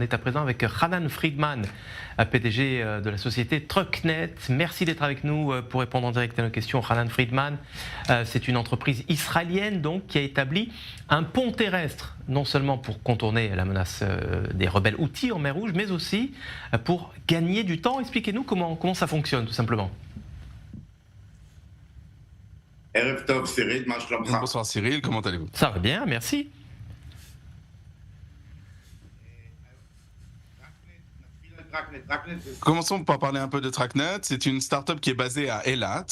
On est à présent avec Hanan Friedman, PDG de la société Trucknet. Merci d'être avec nous pour répondre en direct à nos questions. Hanan Friedman, c'est une entreprise israélienne donc, qui a établi un pont terrestre, non seulement pour contourner la menace des rebelles Houthis en mer Rouge, mais aussi pour gagner du temps. Expliquez-nous comment ça fonctionne, tout simplement. Bonsoir Cyril, comment allez-vous? Ça va bien, merci. Commençons par parler un peu de Trucknet. C'est une start-up qui est basée à Eilat,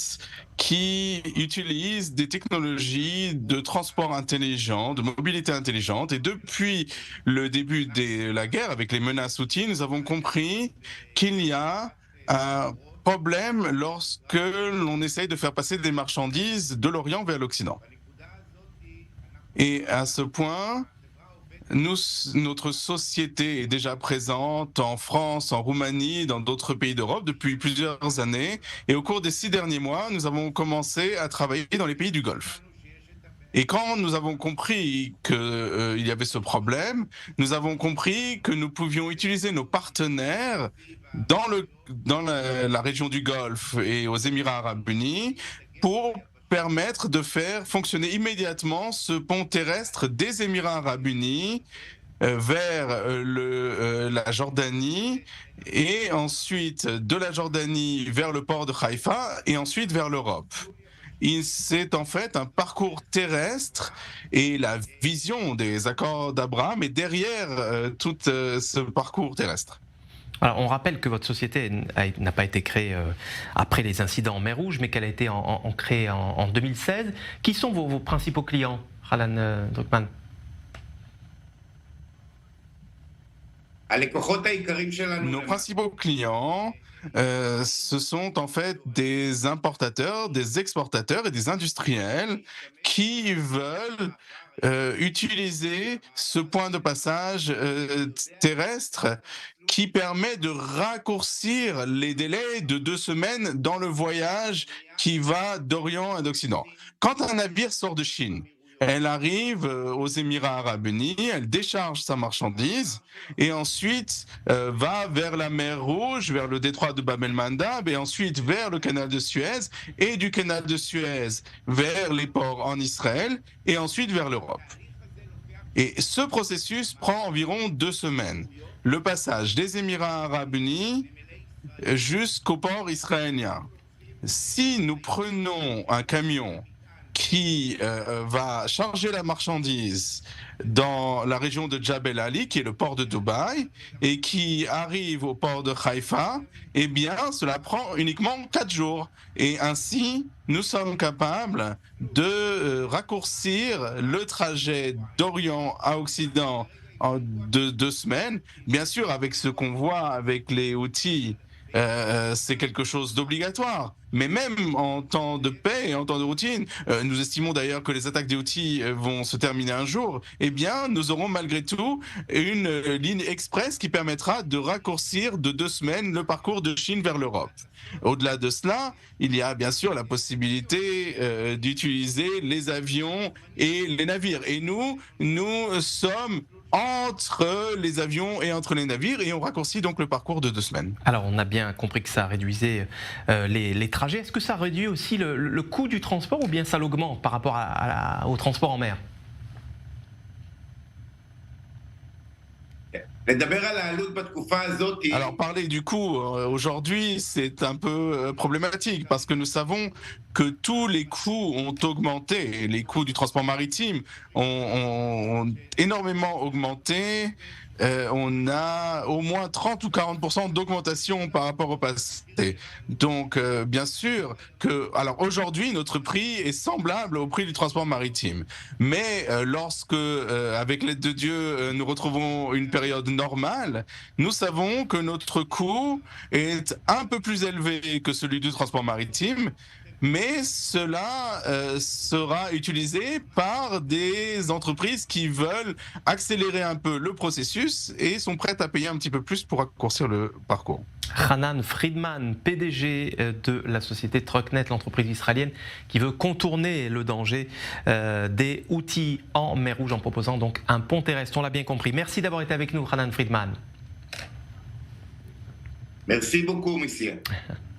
qui utilise des technologies de transport intelligent, de mobilité intelligente. Et depuis le début de la guerre avec les menaces Houthis, nous avons compris qu'il y a un problème lorsque l'on essaye de faire passer des marchandises de l'Orient vers l'Occident. Et à ce point, notre société est déjà présente en France, en Roumanie, dans d'autres pays d'Europe depuis plusieurs années. Et au cours des 6 derniers mois, nous avons commencé à travailler dans les pays du Golfe. Et quand nous avons compris qu'il y avait ce problème, nous avons compris que nous pouvions utiliser nos partenaires dans la région du Golfe et aux Émirats arabes unis pour permettre de faire fonctionner immédiatement ce pont terrestre des Émirats arabes unis vers la Jordanie et ensuite de la Jordanie vers le port de Haïfa et ensuite vers l'Europe. C'est en fait un parcours terrestre et la vision des accords d'Abraham est derrière tout ce parcours terrestre. Alors, on rappelle que votre société n'a pas été créée après les incidents en mer Rouge, mais qu'elle a été créée en 2016. Qui sont vos principaux clients, Hanan Druckmann? Nos principaux clients, ce sont en fait des importateurs, des exportateurs et des industriels qui veulent utiliser ce point de passage terrestre qui permet de raccourcir les délais de 2 semaines dans le voyage qui va d'Orient à d'Occident. Quand un navire sort de Chine, elle arrive aux Émirats arabes unis, elle décharge sa marchandise et ensuite va vers la mer Rouge, vers le détroit de Bab el-Mandab et ensuite vers le canal de Suez et du canal de Suez vers les ports en Israël et ensuite vers l'Europe. Et ce processus prend environ 2 semaines. Le passage des Émirats arabes unis jusqu'au port israélien. Si nous prenons un camion qui va charger la marchandise dans la région de Jebel Ali, qui est le port de Dubaï, et qui arrive au port de Haïfa, eh bien, cela prend uniquement 4 jours. Et ainsi, nous sommes capables de raccourcir le trajet d'Orient à Occident en 2 semaines. Bien sûr, avec ce qu'on voit avec les Houthis, c'est quelque chose d'obligatoire. Mais même en temps de paix et en temps de routine, nous estimons d'ailleurs que les attaques des Houthis vont se terminer un jour, eh bien, nous aurons malgré tout une ligne express qui permettra de raccourcir de 2 semaines le parcours de Chine vers l'Europe. Au-delà de cela, il y a bien sûr la possibilité d'utiliser les avions et les navires. Et nous sommes entre les avions et entre les navires et on raccourcit donc le parcours de 2 semaines. Alors on a bien compris que ça réduisait les trajets. Est-ce que ça réduit aussi le coût du transport ou bien ça l'augmente par rapport au transport en mer? Alors parler du coût aujourd'hui c'est un peu problématique parce que nous savons que tous les coûts ont augmenté, les coûts du transport maritime ont énormément augmenté. On a au moins 30 ou 40% d'augmentation par rapport au passé. Donc, bien sûr que, alors aujourd'hui, notre prix est semblable au prix du transport maritime. Mais lorsque, avec l'aide de Dieu, nous retrouvons une période normale, nous savons que notre coût est un peu plus élevé que celui du transport maritime. Mais cela sera utilisé par des entreprises qui veulent accélérer un peu le processus et sont prêtes à payer un petit peu plus pour raccourcir le parcours. Hanan Friedman, PDG de la société Trucknet, l'entreprise israélienne qui veut contourner le danger des Houthis en mer Rouge en proposant donc un pont terrestre. On l'a bien compris. Merci d'avoir été avec nous, Hanan Friedman. Merci beaucoup, monsieur.